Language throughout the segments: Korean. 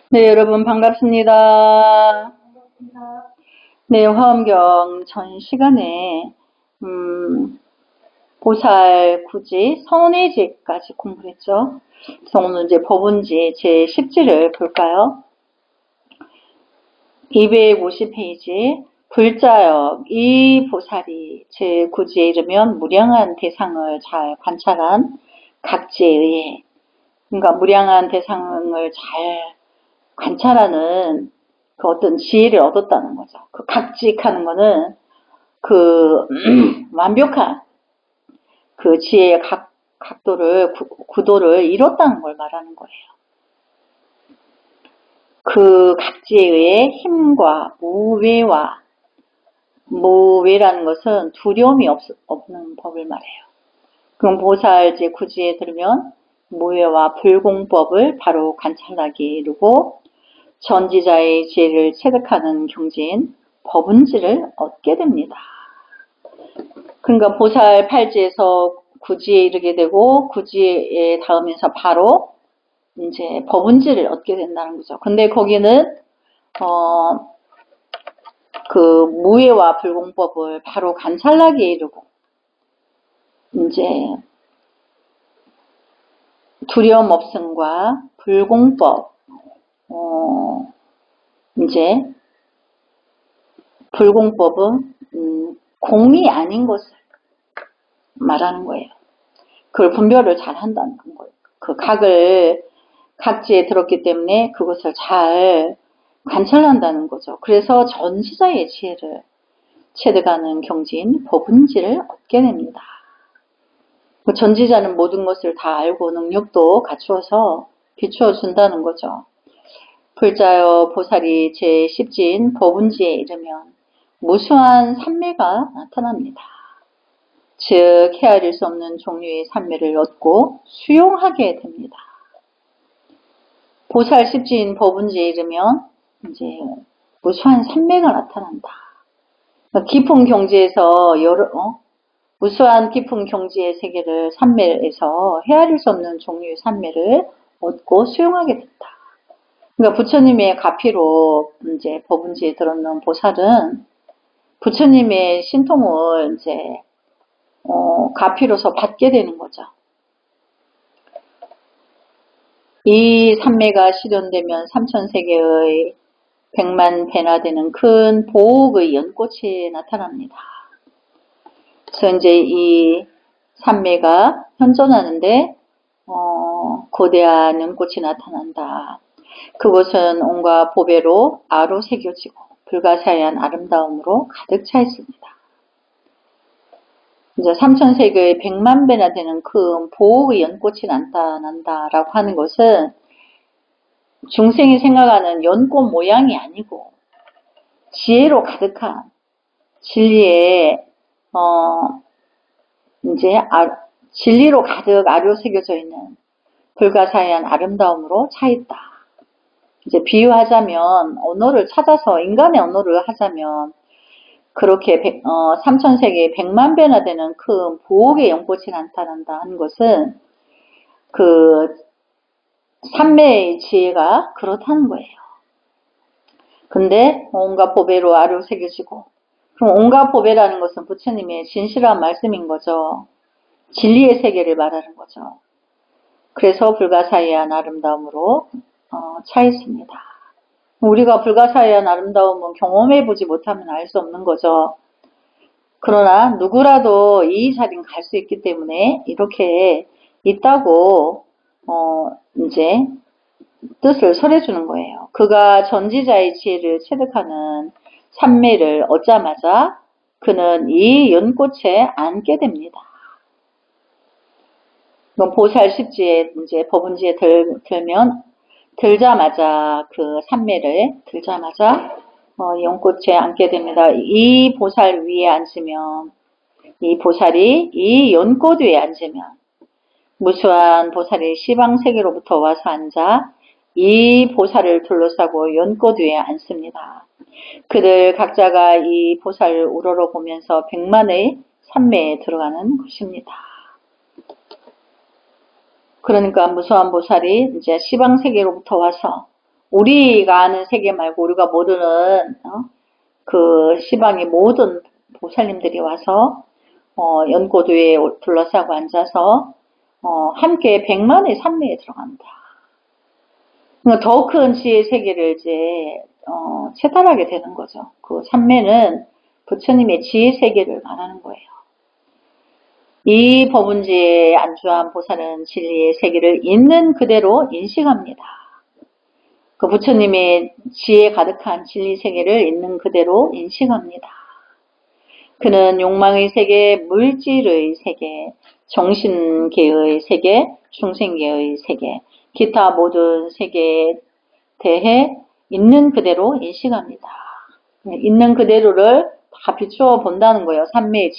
네, 여러분 반갑습니다. 네, 화엄경 전 시간에 보살 구지 선의지까지 공부를 했죠. 그래서 오늘 이제 법운지 제 10지를 볼까요? 250페이지 불자역 이 보살이 제 구지에 이르면 무량한 대상을 잘 관찰한 각지에 의해, 그러니까 무량한 대상을 잘 관찰하는 그 어떤 지혜를 얻었다는 거죠. 그 각직하는 거는 그 완벽한 그 지혜의 각도를 구도를 이뤘다는 걸 말하는 거예요. 그 각지에 의해 힘과 무외라는 것은 두려움이 없는 법을 말해요. 그럼 보살제 구지에 들으면 무외와 불공법을 바로 관찰하게 이루고 전지자의 지혜를 체득하는 경지인 법운지를 얻게 됩니다. 그러니까 보살 팔지에서 구지에 이르게 되고 구지에 닿으면서 바로 이제 법운지를 얻게 된다는 거죠. 근데 거기는 그 무예와 불공법을 바로 관찰하게 이르고 이제 두려움 없음과 불공법 이제 불공법은 공이 아닌 것을 말하는 거예요. 그걸 분별을 잘 한다는 거예요. 그 각지에 들었기 때문에 그것을 잘 관찰한다는 거죠. 그래서 전지자의 지혜를 체득하는 경지인 법운지를 얻게 됩니다. 그 전지자는 모든 것을 다 알고 능력도 갖추어서 비추어 준다는 거죠. 불자여 보살이 제10지인 법운지에 이르면 무수한 산매가 나타납니다. 즉 헤아릴 수 없는 종류의 산매를 얻고 수용하게 됩니다. 보살 10지인 법운지에 이르면 이제 무수한 산매가 나타난다. 깊은 경지에서 무수한 깊은 경지의 세계를 산매에서 헤아릴 수 없는 종류의 산매를 얻고 수용하게 된다. 그러니까 부처님의 가피로 이제 법운지에 들었는 보살은 부처님의 신통을 이제 가피로서 받게 되는 거죠. 이 산매가 실현되면 삼천세계의 100만 배나 되는 큰 보옥의 연꽃이 나타납니다. 그래서 이제 이 산매가 현존하는데 거대한 연꽃이 나타난다. 그곳은 온갖 보배로 아로 새겨지고 불가사의한 아름다움으로 가득 차 있습니다. 이제 삼천세계의 100만 배나 되는 큰 보옥의 연꽃이 나타난다라고 하는 것은 중생이 생각하는 연꽃 모양이 아니고 지혜로 가득한 진리의 이제 진리로 가득 아려 새겨져 있는 불가사의한 아름다움으로 차 있다. 이제 비유하자면 언어를 찾아서 인간의 언어를 하자면 그렇게 삼천세계에 100만 배나 되는 큰 보옥의 연꽃이 나타난다 하는 것은 그 삼매의 지혜가 그렇다는 거예요. 근데 온갖 보배로 아려 새겨지고, 그럼 온갖 보배라는 것은 부처님의 진실한 말씀인 거죠. 진리의 세계를 말하는 거죠. 그래서 불가사의한 아름다움으로 차 있습니다. 우리가 불가사의한 아름다움은 경험해보지 못하면 알 수 없는 거죠. 그러나 누구라도 이 자리는 갈 수 있기 때문에 이렇게 있다고 이제 뜻을 설해주는 거예요. 그가 전지자의 지혜를 체득하는 산매를 얻자마자 그는 이 연꽃에 앉게 됩니다. 보살 10지에 이제 법운지에 들면 들자마자 그 산매를 들자마자 연꽃에 앉게 됩니다. 이 보살 위에 앉으면 이 보살이 이 연꽃 위에 앉으면 무수한 보살이 시방세계로부터 와서 앉아 이 보살을 둘러싸고 연꽃 위에 앉습니다. 그들 각자가 이 보살을 우러러보면서 100만의 산매에 들어가는 것입니다. 그러니까 무수한 보살이 이제 시방세계로부터 와서 우리가 아는 세계 말고 우리가 모르는 그 시방의 모든 보살님들이 와서 연고도에 둘러싸고 앉아서 함께 백만의 산매에 들어간다. 그러니까 더 큰 지혜 세계를 이제 채탈하게 되는 거죠. 그 산매는 부처님의 지혜 세계를 말하는 거예요. 이 법문지에 안주한 보살은 진리의 세계를 있는 그대로 인식합니다. 그 부처님의 지혜 가득한 진리 세계를 있는 그대로 인식합니다. 그는 욕망의 세계, 물질의 세계, 정신계의 세계, 중생계의 세계, 기타 모든 세계에 대해 있는 그대로 인식합니다. 있는 그대로를 다 비추어 본다는 거예요. 삼昧,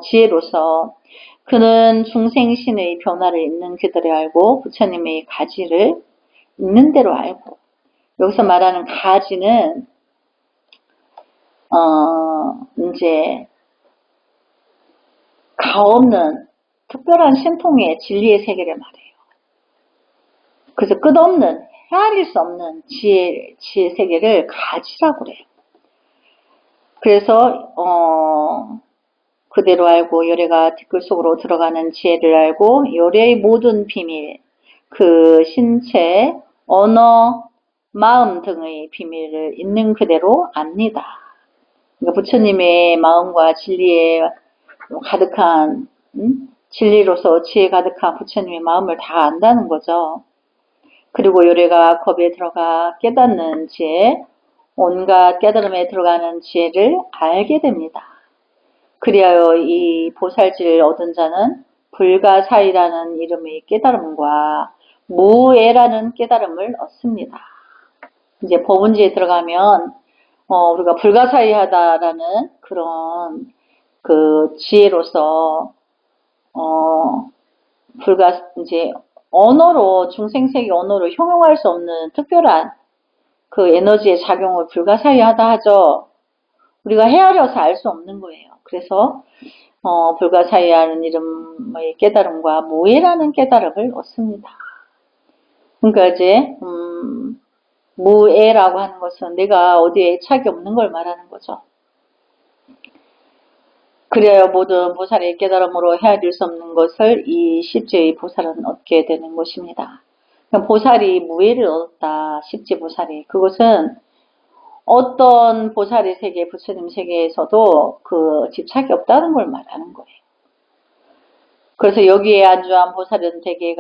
지혜로서. 그는 중생신의 변화를 있는 그대로 알고 부처님의 가지를 있는 대로 알고. 여기서 말하는 가지는 이제 가없는 특별한 신통의 진리의 세계를 말해요. 그래서 끝없는 헤아릴 수 없는 지혜 세계를 가지라고 그래요. 그래서 그대로 알고 요래가 뒷글 속으로 들어가는 지혜를 알고 요래의 모든 비밀, 그 신체, 언어, 마음 등의 비밀을 있는 그대로 압니다. 그러니까 부처님의 마음과 진리에 가득한 진리로서 지혜 가득한 부처님의 마음을 다 안다는 거죠. 그리고 요래가 겁에 들어가 깨닫는 지혜, 온갖 깨달음에 들어가는 지혜를 알게 됩니다. 그리하여 이 보살지를 얻은 자는 불가사의라는 이름의 깨달음과 무애라는 깨달음을 얻습니다. 이제 법문지에 들어가면 우리가 불가사의하다라는 그런 그 지혜로서 이제 언어로 중생세계 언어로 형용할 수 없는 특별한 그 에너지의 작용을 불가사의하다 하죠. 우리가 헤아려서 알 수 없는 거예요. 그래서 불가사의하는 이름의 깨달음과 무애라는 깨달음을 얻습니다. 그러니까 이제 무애라고 하는 것은 내가 어디에 애착이 없는 걸 말하는 거죠. 그래야 모든 보살의 깨달음으로 헤아릴 수 없는 것을 이 십지의 보살은 얻게 되는 것입니다. 보살이 무애를 얻었다. 십지보살이. 그것은 어떤 보살의 세계, 부처님 세계에서도 그 집착이 없다는 걸 말하는 거예요. 그래서 여기에 안주한 보살은 대개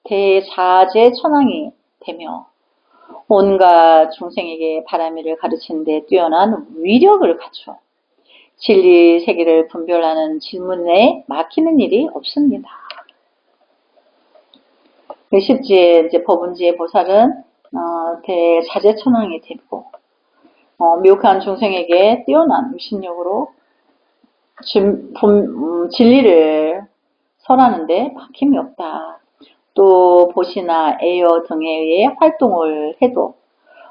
대자재 천왕이 되며 온갖 중생에게 바라미를 가르치는 데 뛰어난 위력을 갖춰 진리 세계를 분별하는 질문에 막히는 일이 없습니다. 십지의 이제 법문지의 보살은 대자재천왕이 되고 미혹한 중생에게 뛰어난 유신력으로 진리를 설하는데 막힘이 없다. 또 보시나 애여 등에 의해 활동을 해도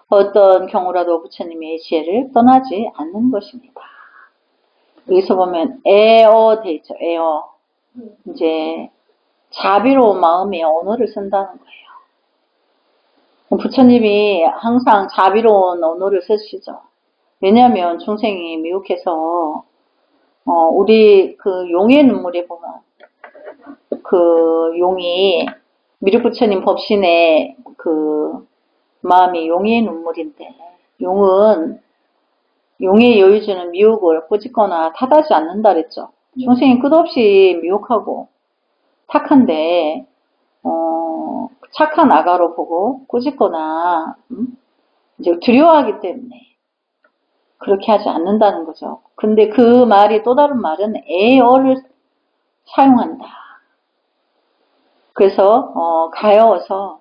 어떤 경우라도 부처님의 지혜를 떠나지 않는 것입니다. 여기서 보면 애어 돼 있죠. 애어. 이제 자비로운 마음의 언어를 쓴다는 거예요. 부처님이 항상 자비로운 언어를 쓰시죠. 왜냐하면 중생이 미혹해서 우리 그 용의 눈물에 보면 그 용이 미륵부처님 법신의 그 마음이 용의 눈물인데 용은 용의 여유주는 미혹을 꾸짖거나 탓하지 않는다 그랬죠. 중생이 끝없이 미혹하고 탁한데 착한 아가로 보고 꾸짖거나 이제 두려워하기 때문에 그렇게 하지 않는다는 거죠. 근데 그 말이 또 다른 말은 애어를 사용한다. 그래서 가여워서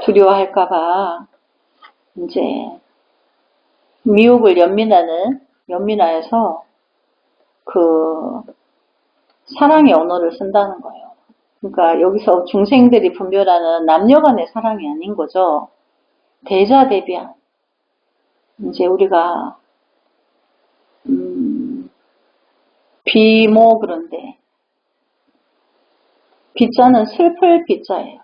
두려워할까봐 이제 미혹을 연민하여서 그 사랑의 언어를 쓴다는 거예요. 그러니까 여기서 중생들이 분별하는 남녀간의 사랑이 아닌 거죠. 대자대비한 이제 우리가 비모 그런데 비자는 슬플 비자예요.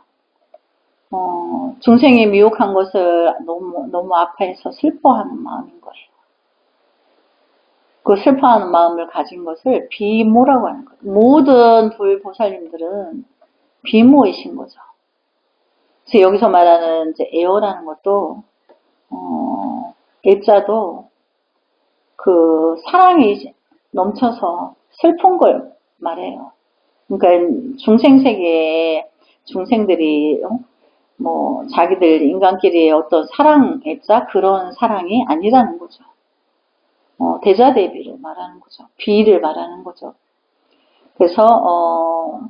중생이 미혹한 것을 너무 아파해서 슬퍼하는 마음인 거예요. 그 슬퍼하는 마음을 가진 것을 비모라고 하는 거예요. 모든 불보살님들은 비모이신 거죠. 그래서 여기서 말하는 이제 애어라는 것도, 애자도 그 사랑이 넘쳐서 슬픈 걸 말해요. 그러니까 중생세계에 중생들이 뭐 자기들 인간끼리의 어떤 사랑 애자 그런 사랑이 아니라는 거죠. 대자대비를 말하는 거죠. 비를 말하는 거죠. 그래서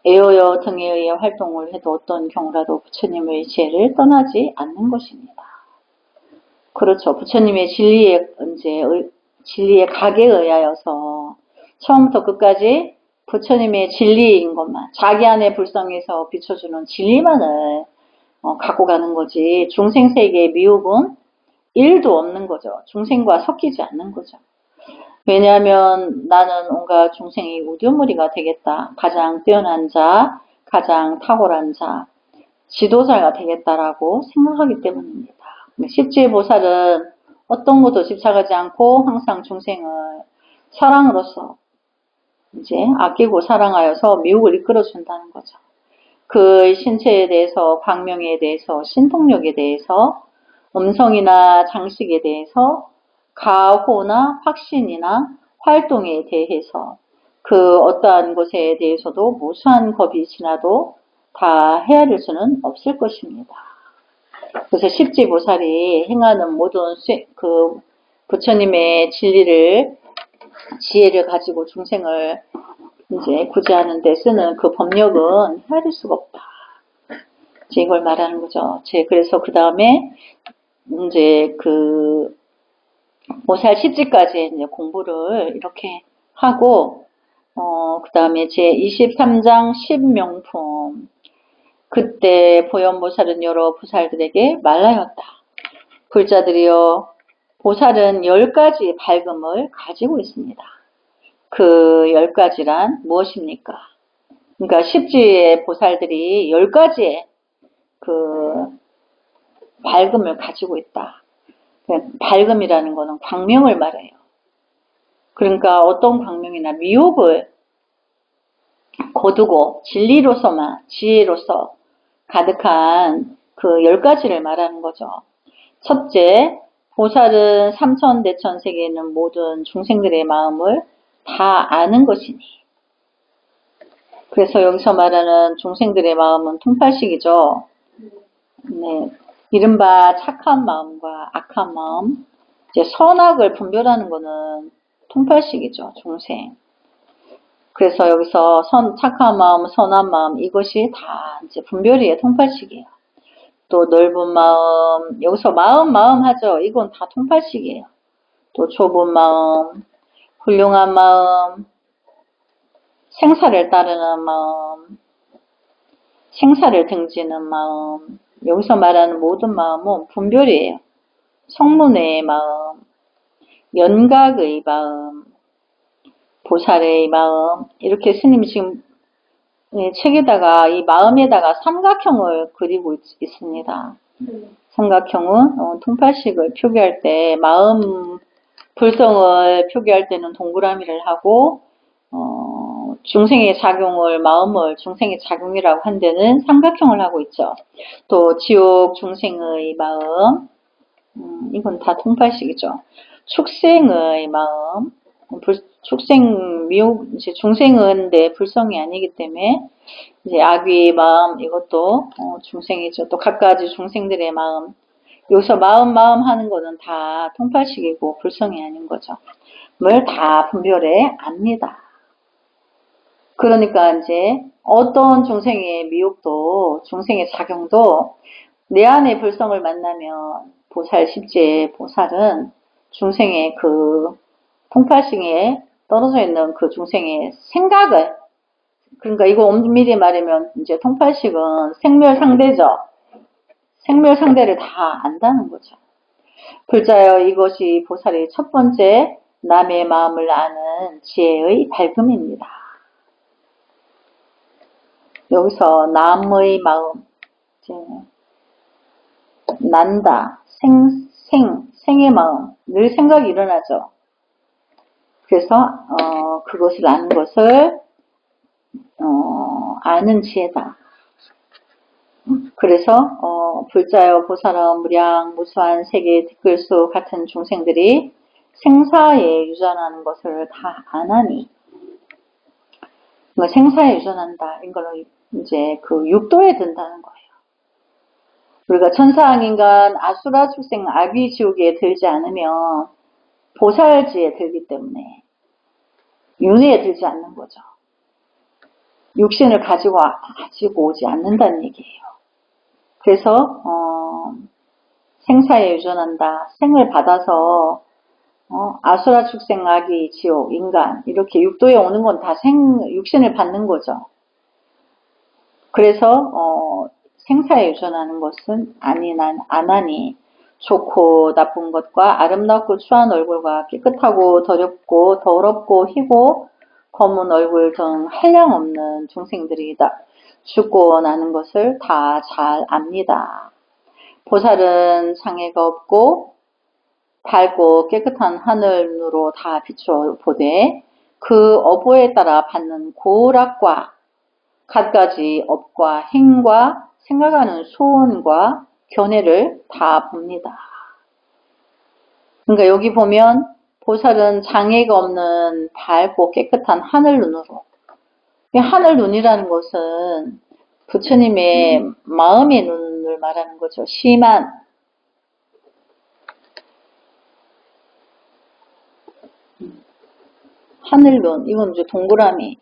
애어여 등에 의해 활동을 해도 어떤 경우라도 부처님의 지혜를 떠나지 않는 것입니다. 그렇죠. 부처님의 진리의 각에 의하여서 처음부터 끝까지 부처님의 진리인 것만, 자기 안의 불성에서 비춰주는 진리만을 갖고 가는 거지, 중생세계의 미혹은 1도 없는 거죠. 중생과 섞이지 않는 거죠. 왜냐하면 나는 온갖 중생의 우두머리가 되겠다. 가장 뛰어난 자, 가장 탁월한 자, 지도자가 되겠다라고 생각하기 때문입니다. 십지보살은 어떤 것도 집착하지 않고 항상 중생을 사랑으로서 이제 아끼고 사랑하여서 미혹을 이끌어준다는 거죠. 그 신체에 대해서, 광명에 대해서, 신통력에 대해서, 음성이나 장식에 대해서, 가호나 확신이나 활동에 대해서 그 어떠한 것에 대해서도 무수한 겁이 지나도 다 헤아릴 수는 없을 것입니다. 그래서 십지보살이 행하는 모든 그 부처님의 지혜를 가지고 중생을 이제 구제하는 데 쓰는 그 법력은 헤아릴 수가 없다. 이제 이걸 말하는 거죠. 그래서 그 다음에 이제 그 보살 십지까지 이제 공부를 이렇게 하고, 그 다음에 제 23장 10명품. 그때 보현보살은 여러 보살들에게 말하였다. 불자들이여, 보살은 10가지 밝음을 가지고 있습니다. 그 10가지란 무엇입니까? 그러니까 십지의 보살들이 10가지의 그 밝음을 가지고 있다. 밝음이라는 것은 광명을 말해요. 그러니까 어떤 광명이나 미혹을 거두고 진리로서만, 지혜로서 가득한 그 10가지를 말하는 거죠. 첫째, 보살은 삼천대천 세계에 있는 모든 중생들의 마음을 다 아는 것이니. 그래서 여기서 말하는 중생들의 마음은 통팔식이죠. 네, 이른바 착한 마음과 악한 마음, 이제 선악을 분별하는 것은 통팔식이죠, 중생. 그래서 여기서 착한 마음, 선한 마음, 이것이 다 이제 분별이에요, 통팔식이에요. 또 넓은 마음, 여기서 마음 하죠. 이건 다 통팔식이에요. 또 좁은 마음, 훌륭한 마음, 생사를 따르는 마음, 생사를 등지는 마음, 여기서 말하는 모든 마음은 분별이에요. 성문의 마음, 연각의 마음, 보살의 마음, 이렇게 스님이 지금 책에다가 이 마음에다가 삼각형을 그리고 있습니다. 삼각형은 통팔식을 표기할 때 마음 불성을 표기할 때는 동그라미를 하고 중생의 작용을 마음을 중생의 작용이라고 한 데는 삼각형을 하고 있죠. 또 지옥 중생의 마음, 이건 다 통팔식이죠. 축생의 마음, 이제 중생은 내 불성이 아니기 때문에 이제 악귀의 마음, 이것도 중생이죠. 또 각가지 중생들의 마음, 여기서 마음 하는 거는 다 통팔식이고 불성이 아닌 거죠. 뭘 다 분별해 압니다. 그러니까 이제 어떤 중생의 미혹도, 중생의 작용도 내 안의 불성을 만나면 보살 십지의 보살은 중생의 그 통팔식에 떨어져 있는 그 중생의 생각을, 그러니까 이거 엄밀히 말하면 이제 통팔식은 생멸상대죠. 생멸상대를 다 안다는 거죠. 불자여, 이것이 보살의 첫 번째 남의 마음을 아는 지혜의 밝음입니다. 여기서 남의 마음, 이제 난다, 생의 마음, 늘 생각이 일어나죠. 그래서 그것을 아는 것을 아는 지혜다. 그래서 불자여 보살은 무량 무수한 세계 티끌수 같은 중생들이 생사에 유전하는 것을 다 아나니, 생사에 유전한다. 이거는 이제 그 육도에 든다는 거예요. 우리가 천상, 인간, 아수라, 축생, 아귀, 지옥에 들지 않으면 보살지에 들기 때문에 윤회에 들지 않는 거죠. 육신을 가지고 오지 않는다는 얘기예요. 그래서 생사에 유전한다. 생을 받아서 아수라, 축생, 아귀, 지옥, 인간 이렇게 육도에 오는 건 다 육신을 받는 거죠. 그래서 생사에 유전하는 것은 안 하니 좋고 나쁜 것과 아름답고 추한 얼굴과 깨끗하고 더럽고 희고 검은 얼굴 등 한량없는 중생들이 죽고 나는 것을 다 잘 압니다. 보살은 장애가 없고 밝고 깨끗한 하늘로 다 비추어 보되 그 어보에 따라 받는 고락과 갖가지 업과 행과 생각하는 소원과 견해를 다 봅니다. 그러니까 여기 보면 보살은 장애가 없는 밝고 깨끗한 하늘 눈으로, 하늘 눈이라는 것은 부처님의 마음의 눈을 말하는 거죠. 심한 하늘 눈, 이건 이제 동그라미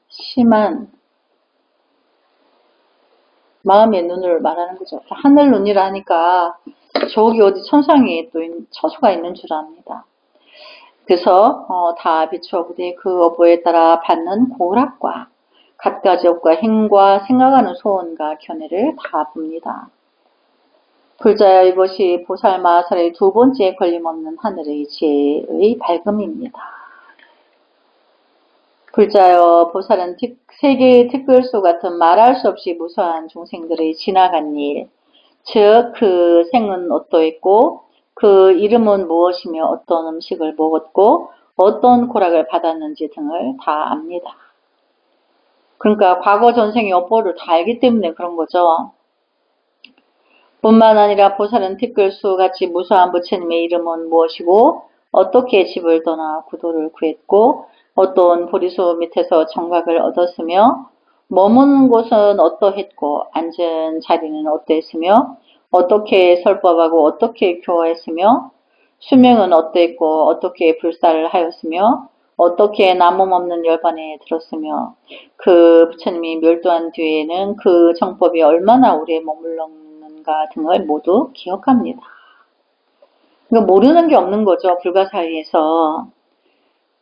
심한 마음의 눈을 말하는 거죠. 하늘 눈이라 하니까 저기 어디 천상에 또 처소가 있는 줄 압니다. 그래서 다 비추어 보되 그 어보에 따라 받는 고락과 갖가지 업과 행과 생각하는 소원과 견해를 다 봅니다. 불자여 이것이 보살마살의 두 번째 걸림없는 하늘의 지혜의 밝음입니다. 불자여 보살은 세계의 티끌소 같은 말할 수 없이 무수한 중생들의 지나간 일, 즉 그 생은 어떠했고 그 이름은 무엇이며 어떤 음식을 먹었고 어떤 고락을 받았는지 등을 다 압니다. 그러니까 과거 전생의 업보를 다 알기 때문에 그런 거죠. 뿐만 아니라 보살은 티끌수 같이 무수한 부처님의 이름은 무엇이고 어떻게 집을 떠나 구도를 구했고 어떤 보리수 밑에서 정각을 얻었으며 머무는 곳은 어떠했고 앉은 자리는 어떠했으며 어떻게 설법하고 어떻게 교화했으며 수명은 어떠했고 어떻게 불사를 하였으며 어떻게 남음 없는 열반에 들었으며 그 부처님이 멸도한 뒤에는 그 정법이 얼마나 오래 머물렀는가 등을 모두 기억합니다. 그러니까 모르는 게 없는 거죠. 불가사의에서.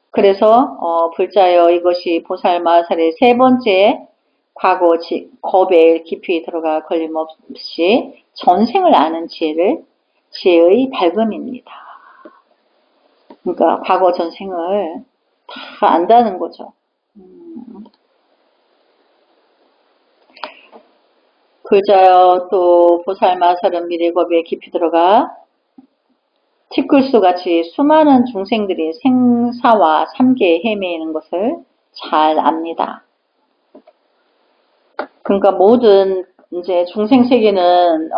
그래서 불자여 이것이 보살마살의 세 번째 과거 겁에 깊이 들어가 걸림없이 전생을 아는 지혜의 밝음입니다. 그러니까 과거 전생을 다 안다는 거죠. 불자여 또 보살마살은 미래겁에 깊이 들어가 티끌수 같이 수많은 중생들이 생사와 삼계에 헤매이는 것을 잘 압니다. 그러니까 모든 이제 중생 세계는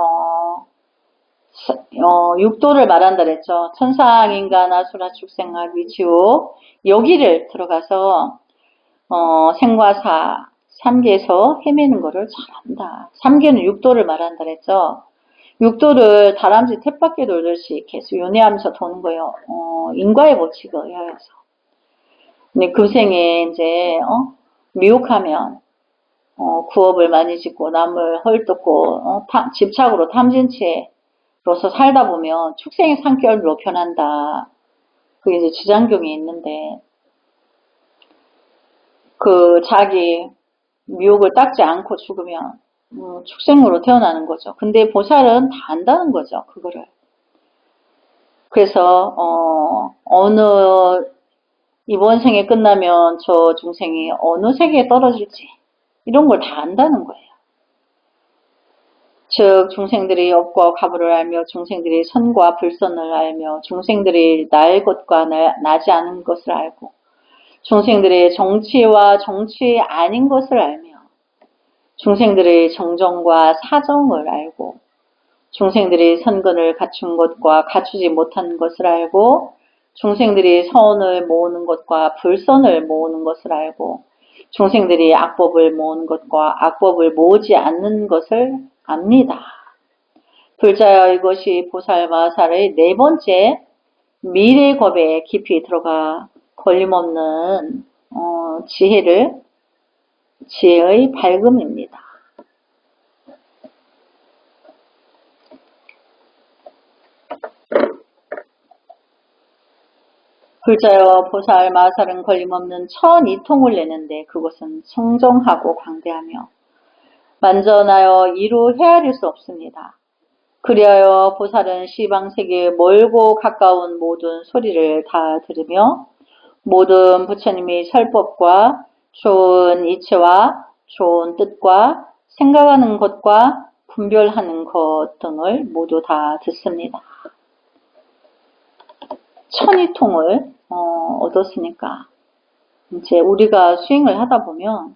육도를 말한다 그랬죠. 천상, 인간, 아수라, 축생, 아귀, 지옥 여기를 들어가서 생과 사, 삼계에서 헤매는 것을 잘 안다. 삼계는 육도를 말한다 그랬죠. 육도를 다람쥐 탭바퀴 돌듯이 계속 윤회하면서 도는 거예요. 인과의 법칙에 의해서. 근데 금생에 이제 미혹하면 구업을 많이 짓고 남을 헐뜯고 집착으로 탐진치로서 살다 보면 축생의 산결로 변한다. 그게 이제 지장경에 있는데 그 자기 미혹을 닦지 않고 죽으면 축생으로 태어나는 거죠. 근데 보살은 다 안다는 거죠. 그거를. 그래서 어느 이번 생에 끝나면 저 중생이 어느 세계에 떨어질지 이런 걸 다 안다는 거예요. 즉 중생들이 업과 가부를 알며 중생들이 선과 불선을 알며 중생들이 날 것과 나지 않은 것을 알고 중생들의 정치와 정치 아닌 것을 알며 중생들의 정정과 사정을 알고 중생들이 선근을 갖춘 것과 갖추지 못한 것을 알고 중생들이 선을 모으는 것과 불선을 모으는 것을 알고 중생들이 악법을 모으는 것과 악법을 모으지 않는 것을 압니다. 불자여 이것이 보살마살의 네 번째 미래겁에 깊이 들어가 걸림없는 지혜의 밝음입니다. 불자여 보살마살은 걸림없는 천이통을 내는데 그것은 청정하고 광대하며 완전하여 이루 헤아릴 수 없습니다. 그리하여 보살은 시방세계의 멀고 가까운 모든 소리를 다 들으며 모든 부처님의 설법과 좋은 이치와 좋은 뜻과 생각하는 것과 분별하는 것 등을 모두 다 듣습니다. 천이통을 얻었으니까 이제 우리가 수행을 하다 보면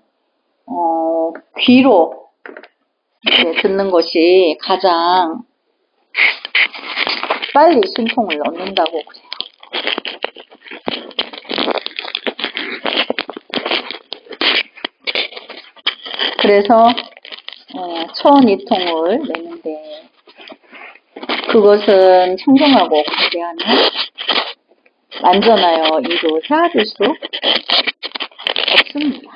귀로 이제 듣는 것이 가장 빨리 신통을 얻는다고 그래요. 그래서 천이통을 내는데 그것은 청정하고 광대하며 완전하여 이루 헤아릴 수 없습니다.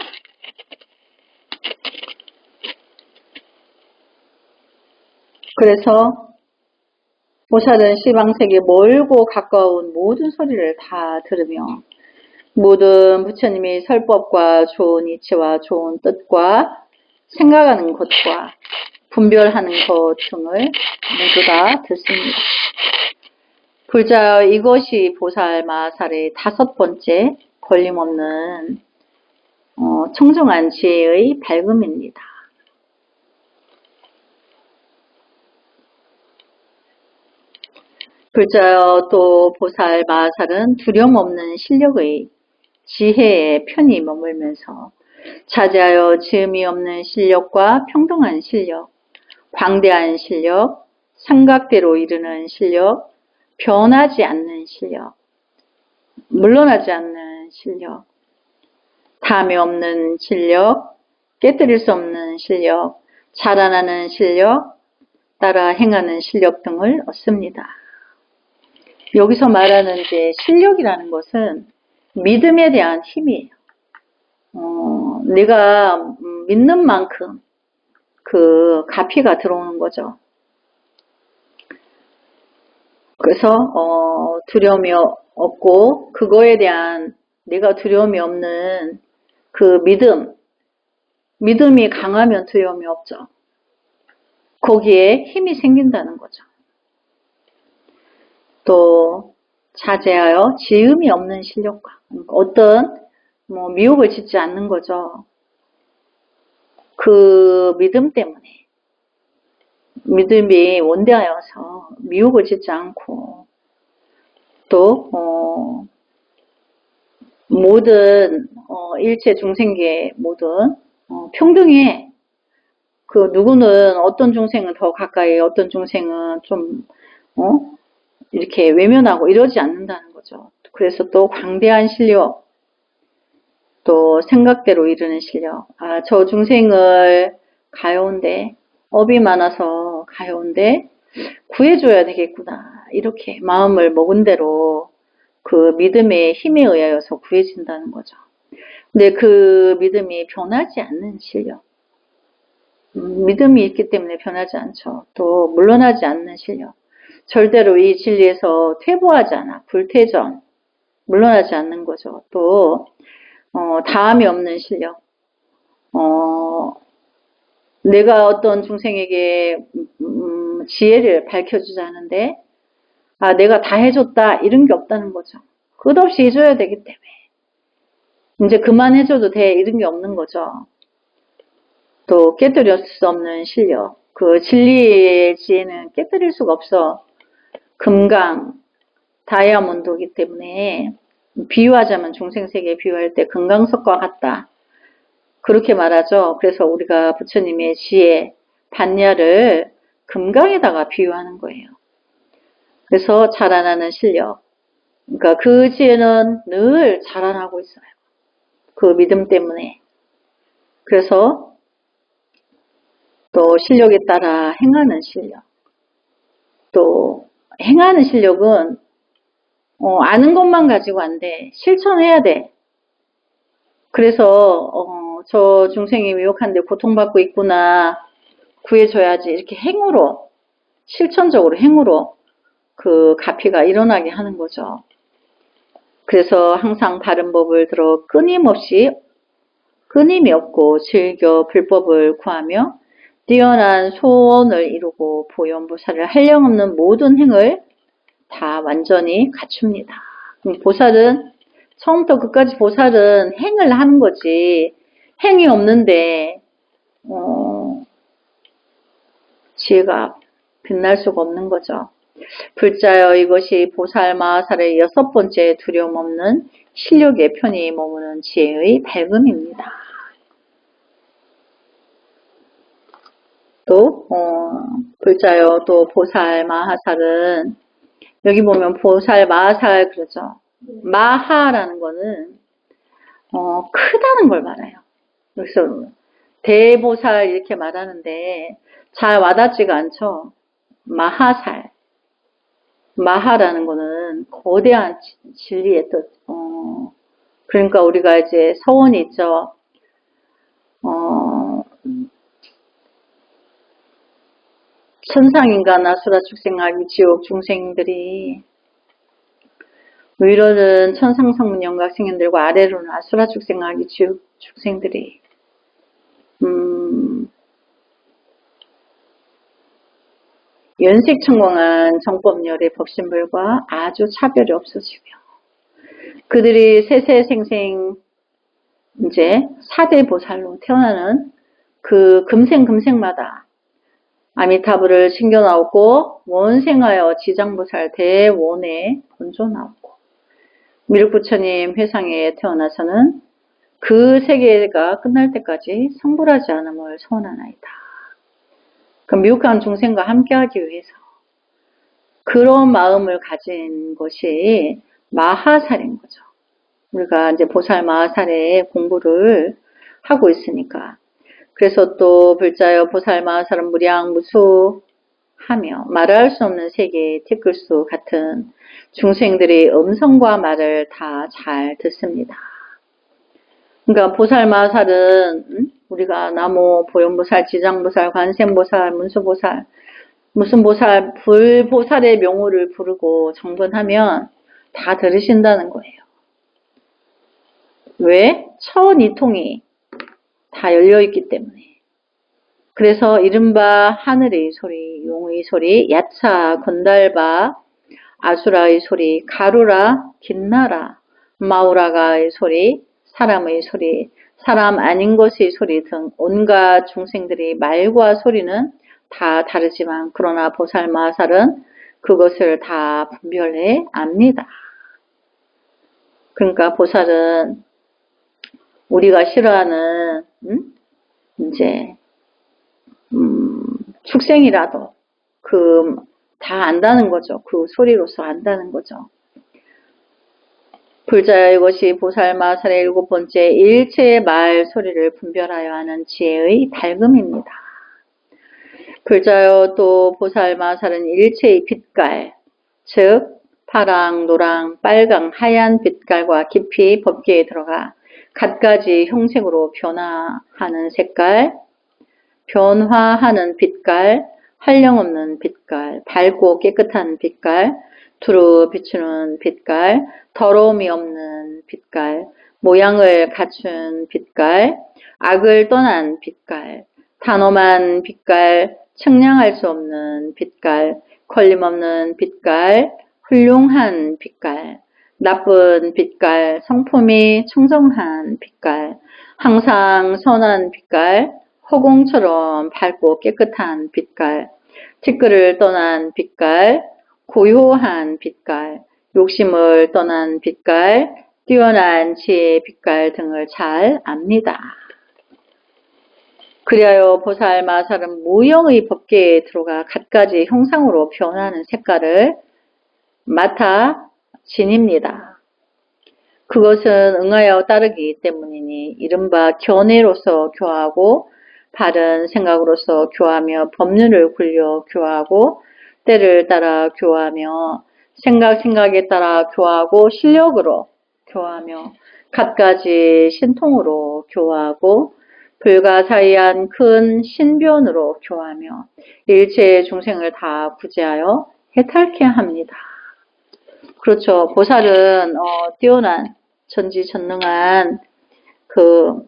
그래서 보살은 시방세계 멀고 가까운 모든 소리를 다 들으며 모든 부처님의 설법과 좋은 이치와 좋은 뜻과 생각하는 것과 분별하는 것 등을 모두 다 듣습니다. 불자여 이것이 보살마살의 다섯 번째 걸림없는 청정한 지혜의 밝음입니다. 불자여 또 보살마살은 두려움없는 실력의 지혜에 편히 머물면서 자제하여 지음이 없는 실력과 평등한 실력, 광대한 실력, 삼각대로 이르는 실력, 변하지 않는 실력, 물러나지 않는 실력, 담이 없는 실력, 깨뜨릴 수 없는 실력, 자라나는 실력, 따라 행하는 실력 등을 얻습니다. 여기서 말하는 이제 실력이라는 것은 믿음에 대한 힘이에요. 내가 믿는 만큼 그 가피가 들어오는 거죠. 그래서 두려움이 없고 그거에 대한 내가 두려움이 없는 그 믿음이 강하면 두려움이 없죠. 거기에 힘이 생긴다는 거죠. 또 자제하여 지음이 없는 실력과 어떤 미혹을 짓지 않는 거죠. 그 믿음 때문에 믿음이 원대하여서 미혹을 짓지 않고 또 모든 일체 중생계 모든 평등해. 그 누구는 어떤 중생은 더 가까이 어떤 중생은 좀 이렇게 외면하고 이러지 않는다는 거죠. 그래서 또 광대한 실력 또 생각대로 이루는 실력. 저 중생을 가여운데 업이 많아서 가여운데 구해줘야 되겠구나. 이렇게 마음을 먹은 대로 그 믿음의 힘에 의하여서 구해진다는 거죠. 근데 그 믿음이 변하지 않는 실력. 믿음이 있기 때문에 변하지 않죠. 또 물러나지 않는 실력. 절대로 이 진리에서 퇴보하지 않아. 불퇴전. 물러나지 않는 거죠. 또 다함이 없는 실력. 내가 어떤 중생에게 지혜를 밝혀주자는데 내가 다 해줬다 이런 게 없다는 거죠. 끝없이 해줘야 되기 때문에 이제 그만해줘도 돼 이런 게 없는 거죠. 또 깨뜨릴 수 없는 실력. 그 진리의 지혜는 깨뜨릴 수가 없어. 금강, 다이아몬드이기 때문에 비유하자면 중생세계 비유할 때 금강석과 같다. 그렇게 말하죠. 그래서 우리가 부처님의 지혜, 반야를 금강에다가 비유하는 거예요. 그래서 자라나는 실력. 그러니까 그 지혜는 늘 자라나고 있어요. 그 믿음 때문에. 그래서 또 실력에 따라 행하는 실력. 또 행하는 실력은 아는 것만 가지고 안 돼. 실천해야 돼. 그래서 저 중생이 미혹한데 고통받고 있구나. 구해줘야지. 이렇게 행으로, 실천적으로 행으로 그 가피가 일어나게 하는 거죠. 그래서 항상 바른 법을 들어 끊임이 없고 즐겨 불법을 구하며 뛰어난 소원을 이루고 보현보살을 한량없는 모든 행을 다 완전히 갖춥니다. 보살은 처음부터 끝까지 보살은 행을 하는 거지 행이 없는데 지혜가 빛날 수가 없는 거죠. 불자여 이것이 보살 마하살의 6번째 두려움 없는 실력의 편히 머무는 지혜의 밝음입니다. 또 불자여 또 보살 마하살은 여기 보면 보살 마하살 그러죠. 마하라는 거는 크다는 걸 말해요. 그래서 대보살 이렇게 말하는데 잘 와닿지가 않죠. 마하살. 마하라는 거는 거대한 진리의 뜻. 그러니까 우리가 이제 서원이 있죠. 천상인간 아수라 축생아기 지옥 중생들이 위로는 천상성문 영각 생인들과 아래로는 아수라 축생아기 지옥 축생들이 연식천공한 정법열의 법신불과 아주 차별이 없어지며 그들이 세세생생 이제 4대 보살로 태어나는 그 금생금생마다 아미타불을 신겨나오고 원생하여 지장보살 대원에 본존하고 미륵부처님 회상에 태어나서는 그 세계가 끝날 때까지 성불하지 않음을 소원하나이다. 그 미혹한 중생과 함께하기 위해서 그런 마음을 가진 것이 마하살인 거죠. 우리가 이제 보살 마하살의 공부를 하고 있으니까. 그래서 또 불자여 보살 마하살은 무량무수하며 말할 수 없는 세계의 티끌수 같은 중생들의 음성과 말을 다 잘 듣습니다. 그러니까 보살 마하살은 우리가 나무 보현보살, 지장보살, 관세음보살, 문수보살, 무슨 보살, 불보살의 명호를 부르고 정분하면 다 들으신다는 거예요. 왜? 천이통이 다 열려있기 때문에. 그래서 이른바 하늘의 소리, 용의 소리, 야차, 건달바, 아수라의 소리, 가루라, 긴나라, 마우라가의 소리, 사람의 소리, 사람 아닌 것의 소리 등 온갖 중생들의 말과 소리는 다 다르지만 그러나 보살 마하살은 그것을 다 분별해 압니다. 그러니까 보살은 우리가 싫어하는 이제 축생이라도 다 안다는 거죠. 그 소리로서 안다는 거죠. 불자여 이것이 보살 마하살의 7번째 일체의 말 소리를 분별하여 하는 지혜의 밝음입니다. 불자여 또 보살 마하살은 일체의 빛깔, 즉 파랑, 노랑, 빨강, 하얀 빛깔과 깊이 법계에 들어가 갖가지 형색으로 변화하는 색깔, 변화하는 빛깔, 한량없는 빛깔, 밝고 깨끗한 빛깔, 두루 비추는 빛깔, 더러움이 없는 빛깔, 모양을 갖춘 빛깔, 악을 떠난 빛깔, 단엄한 빛깔, 측량할 수 없는 빛깔, 걸림없는 빛깔, 훌륭한 빛깔, 나쁜 빛깔, 성품이 청정한 빛깔, 항상 선한 빛깔, 허공처럼 밝고 깨끗한 빛깔, 티끌을 떠난 빛깔, 고요한 빛깔, 욕심을 떠난 빛깔, 뛰어난 지혜의 빛깔 등을 잘 압니다. 그리하여 보살 마살은 무형의 법계에 들어가 갖가지 형상으로 변하는 색깔을 맡아 지닙니다. 그것은 응하여 따르기 때문이니 이른바 견해로서 교하고 바른 생각으로서 교하며 법률을 굴려 교하고 때를 따라 교하며 생각에 따라 교하고 실력으로 교하며 갖가지 신통으로 교하고 불가사의한 큰 신변으로 교하며 일체의 중생을 다 구제하여 해탈케 합니다. 그렇죠. 보살은 뛰어난 전지전능한 그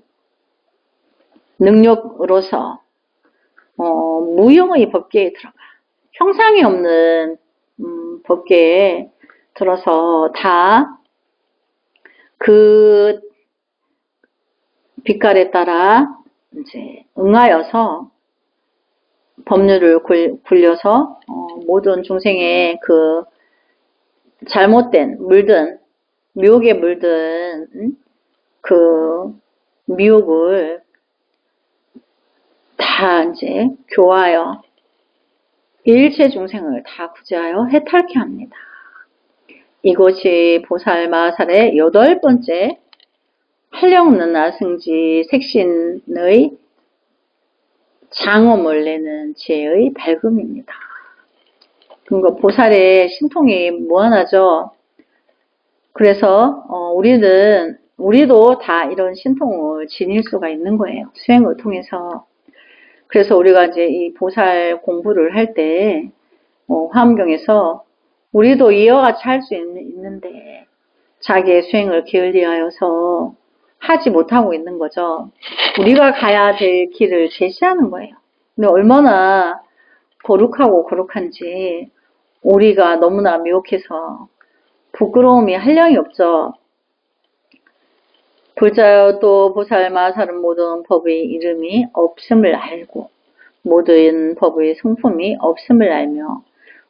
능력으로서 무형의 법계에 들어가 형상이 없는 법계에 들어서 다 그 빛깔에 따라 이제 응하여서 법률을 굴려서 모든 중생의 그 잘못된 물든 미혹에 물든 그 미혹을 다 이제 교화하여 일체 중생을 다 구제하여 해탈케 합니다. 이것이 보살 마살의 8번째 한량없는 나승지 색신의 장엄을 내는 지혜의 밝음입니다. 그러니까 보살의 신통이 무한하죠. 그래서 우리도 다 이런 신통을 지닐 수가 있는 거예요. 수행을 통해서. 그래서 우리가 이제 이 보살 공부를 할 때 화엄경에서 우리도 이와 같이 할 수 있는데 자기의 수행을 게을리하여서 하지 못하고 있는 거죠. 우리가 가야 될 길을 제시하는 거예요. 근데 얼마나 거룩한지 우리가 너무나 미혹해서 부끄러움이 한량이 없죠. 불자여 또 보살 마살은 모든 법의 이름이 없음을 알고 모든 법의 성품이 없음을 알며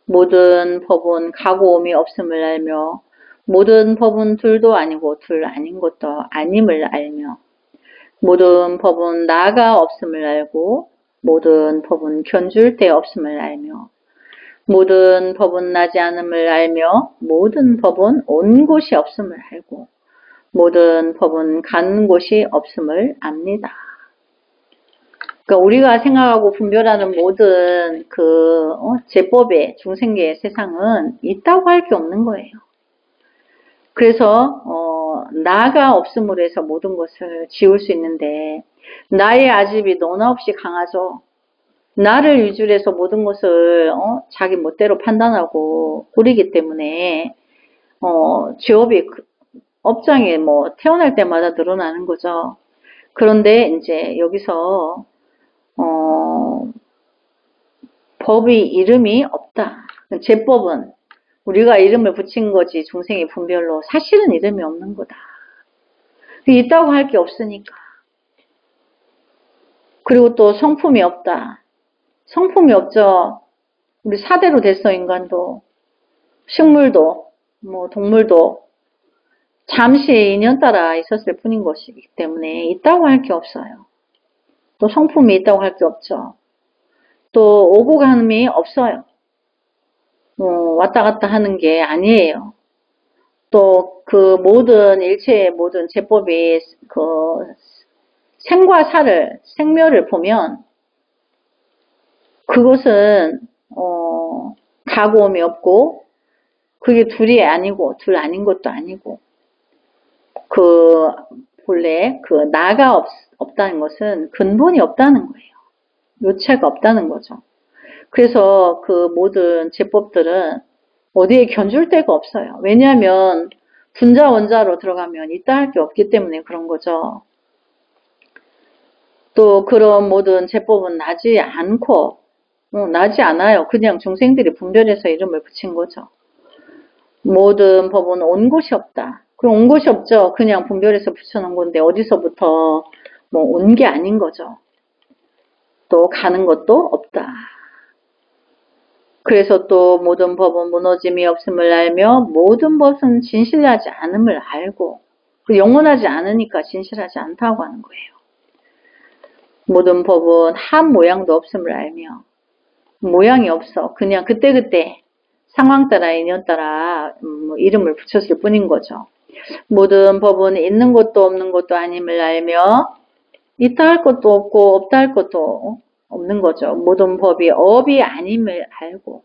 모든 법은 가고옴이 없음을 알며 모든 법은 둘도 아니고 둘 아닌 것도 아님을 알며 모든 법은 나가 없음을 알고 모든 법은 견줄 데 없음을 알며 모든 법은 나지 않음을 알며 모든 법은 온 곳이 없음을 알고 모든 법은 가는 곳이 없음을 압니다. 그러니까 우리가 생각하고 분별하는 모든 그 제법의 중생계의 세상은 있다고 할 게 없는 거예요. 그래서 나가 없음으로 해서 모든 것을 지울 수 있는데 나의 아집이 너나 없이 강하죠. 나를 위주로 해서 모든 것을 자기 멋대로 판단하고 꾸리기 때문에 죄업이 업장에 태어날 때마다 늘어나는 거죠. 그런데 이제 여기서 법의 이름이 없다. 제법은 우리가 이름을 붙인 거지 중생의 분별로 사실은 이름이 없는 거다. 있다고 할 게 없으니까. 그리고 또 성품이 없다. 성품이 없죠. 우리 사대로 됐어. 인간도 식물도 동물도 잠시 인연 따라 있었을 뿐인 것이기 때문에 있다고 할 게 없어요. 또 성품이 있다고 할 게 없죠. 또 오고 감이 없어요. 왔다 갔다 하는 게 아니에요. 또 그 모든 일체의 모든 제법이 그 생과 사를 생멸을 보면 그것은 가고옴이 없고 그게 둘이 아니고 둘 아닌 것도 아니고 그 본래 그 나가 없다는 것은 근본이 없다는 거예요. 요체가 없다는 거죠. 그래서 그 모든 제법들은 어디에 견줄 데가 없어요. 왜냐하면 분자 원자로 들어가면 있다 할 게 없기 때문에 그런 거죠. 또 그런 모든 제법은 나지 않고 나지 않아요. 그냥 중생들이 분별해서 이름을 붙인 거죠. 모든 법은 온 곳이 없다. 그럼 온 곳이 없죠. 그냥 분별해서 붙여놓은 건데 어디서부터 온 게 아닌 거죠. 또 가는 것도 없다. 그래서 또 모든 법은 무너짐이 없음을 알며 모든 법은 진실하지 않음을 알고 영원하지 않으니까 진실하지 않다고 하는 거예요. 모든 법은 한 모양도 없음을 알며 모양이 없어. 그냥 그때그때 상황 따라 인연 따라 이름을 붙였을 뿐인 거죠. 모든 법은 있는 것도 없는 것도 아님을 알며 있다 할 것도 없고 없다 할 것도 없는 거죠. 모든 법이 업이 아님을 알고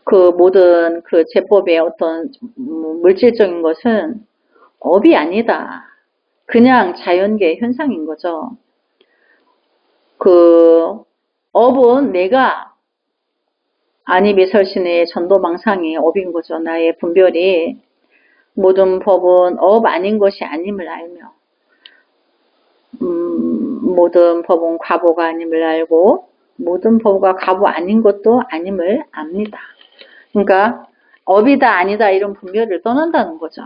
그 모든 그 제법의 어떤 물질적인 것은 업이 아니다. 그냥 자연계의 현상인 거죠. 그 업은 내가 안이비설신의 전도망상이 업인 거죠. 나의 분별이 모든 법은 업 아닌 것이 아님을 알며 모든 법은 과보가 아님을 알고 모든 법과 과보 아닌 것도 아님을 압니다. 그러니까 업이다 아니다 이런 분별을 떠난다는 거죠.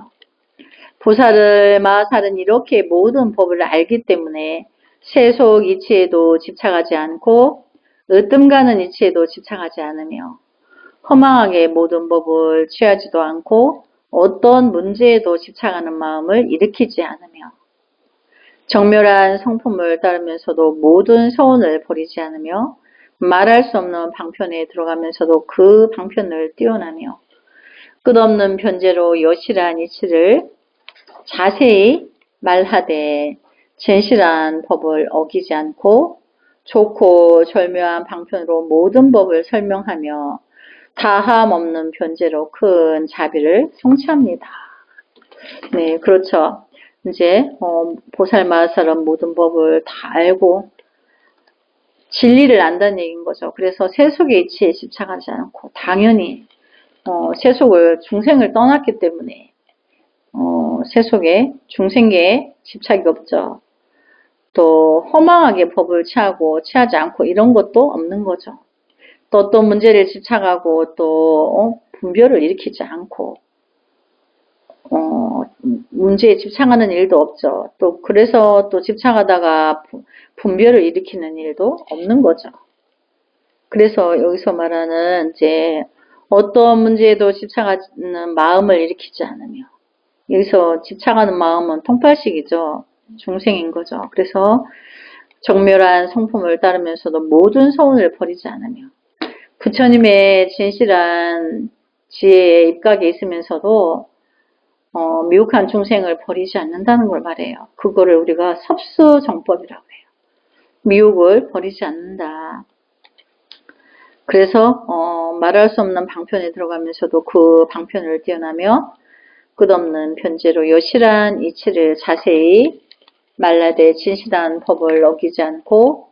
보살을 마살은 이렇게 모든 법을 알기 때문에 세속 이치에도 집착하지 않고 으뜸가는 이치에도 집착하지 않으며 허망하게 모든 법을 취하지도 않고 어떤 문제에도 집착하는 마음을 일으키지 않으며 정멸한 성품을 따르면서도 모든 서원을 버리지 않으며 말할 수 없는 방편에 들어가면서도 그 방편을 뛰어나며 끝없는 변제로 여실한 이치를 자세히 말하되 진실한 법을 어기지 않고 좋고 절묘한 방편으로 모든 법을 설명하며 다함 없는 변제로 큰 자비를 성취합니다. 네, 그렇죠. 이제 보살마살은 모든 법을 다 알고 진리를 안다는 얘기인 거죠. 그래서 세속의 이치에 집착하지 않고 당연히 세속을 중생을 떠났기 때문에 세속에 중생계에 집착이 없죠. 또 허망하게 법을 취하지 않고 이런 것도 없는 거죠. 또 어떤 문제를 집착하고 또 분별을 일으키지 않고 문제에 집착하는 일도 없죠. 또 그래서 또 집착하다가 분별을 일으키는 일도 없는 거죠. 그래서 여기서 말하는 이제 어떤 문제에도 집착하는 마음을 일으키지 않으며 여기서 집착하는 마음은 통팔식이죠. 중생인 거죠. 그래서 정멸한 성품을 따르면서도 모든 서운을 버리지 않으며 부처님의 진실한 지혜에 입각에 있으면서도 미혹한 중생을 버리지 않는다는 걸 말해요. 그거를 우리가 섭수정법이라고 해요. 미혹을 버리지 않는다. 그래서 말할 수 없는 방편에 들어가면서도 그 방편을 뛰어나며 끝없는 변제로 여실한 이치를 자세히 말라되 진실한 법을 어기지 않고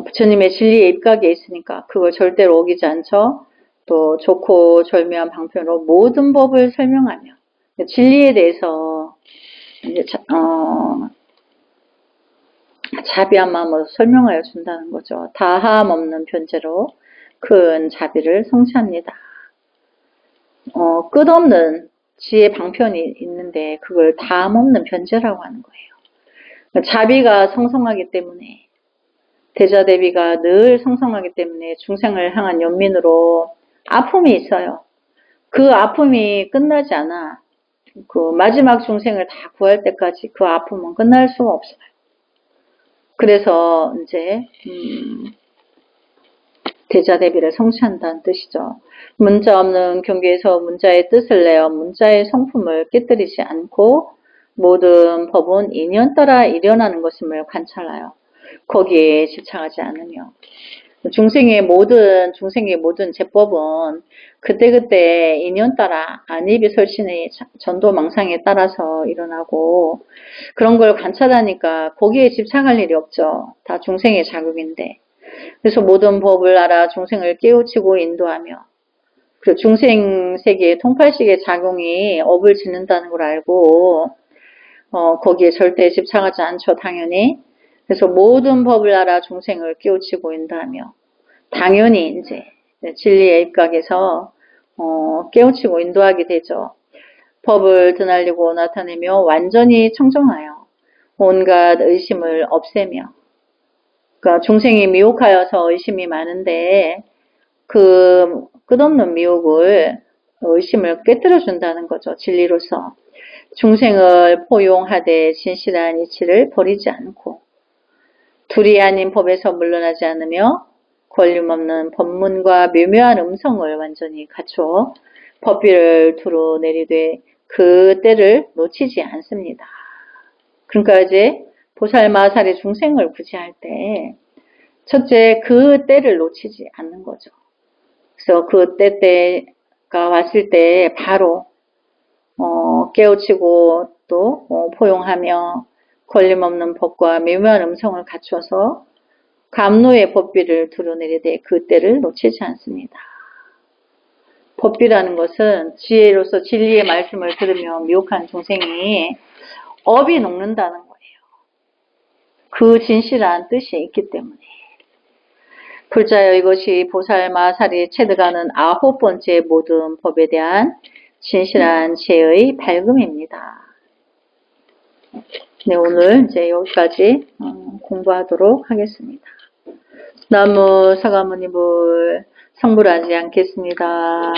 부처님의 진리에 입각에 있으니까 그걸 절대로 어기지 않죠. 또 좋고 절묘한 방편으로 모든 법을 설명하며 진리에 대해서 이제 자비한 마음으로 설명하여 준다는 거죠. 다함 없는 변제로 큰 자비를 성취합니다. 끝없는 지혜 방편이 있는데 그걸 다함 없는 변제라고 하는 거예요. 자비가 성성하기 때문에 대자대비가 늘 성성하기 때문에 중생을 향한 연민으로 아픔이 있어요. 그 아픔이 끝나지 않아. 그 마지막 중생을 다 구할 때까지 그 아픔은 끝날 수가 없어요. 그래서 이제 대자대비를 성취한다는 뜻이죠. 문자 없는 경계에서 문자의 뜻을 내어 문자의 성품을 깨뜨리지 않고 모든 법은 인연 따라 일어나는 것임을 관찰하여 거기에 집착하지 않으며 중생의 모든 제법은 그때그때 인연 따라 안이비설신의 전도망상에 따라서 일어나고 그런 걸 관찰하니까 거기에 집착할 일이 없죠. 다 중생의 자극인데 그래서 모든 법을 알아 중생을 깨우치고 인도하며 그 중생 세계의 통팔식의 작용이 업을 짓는다는 걸 알고 거기에 절대 집착하지 않죠. 당연히. 그래서 모든 법을 알아 중생을 깨우치고 인도하며 당연히 이제 진리의 입각에서 깨우치고 인도하게 되죠. 법을 드날리고 나타내며 완전히 청정하여 온갖 의심을 없애며, 그러니까 중생이 미혹하여서 의심이 많은데 그 끝없는 미혹을 의심을 깨뜨려 준다는 거죠. 진리로서. 중생을 포용하되 진실한 이치를 버리지 않고 둘이 아닌 법에서 물러나지 않으며 권림없는 법문과 묘묘한 음성을 완전히 갖춰 법비를 두루 내리되 그 때를 놓치지 않습니다. 그러니까 이제 보살마살의 중생을 구제할 때 첫째 그 때를 놓치지 않는 거죠. 그래서 그 때가 왔을 때 바로 깨우치고 또 포용하며 걸림없는 법과 묘묘한 음성을 갖춰서 감노의 법비를 두루내리되 그 때를 놓치지 않습니다. 법비라는 것은 지혜로서 진리의 말씀을 들으며 미혹한 중생이 업이 녹는다는 거예요. 그 진실한 뜻이 있기 때문에. 불자여 이것이 보살마살이 체득하는 9번째 모든 법에 대한 진실한 지혜의 밝음입니다. 네, 오늘 이제 여기까지 공부하도록 하겠습니다. 나무 사가모니불 성불하지 않겠습니다.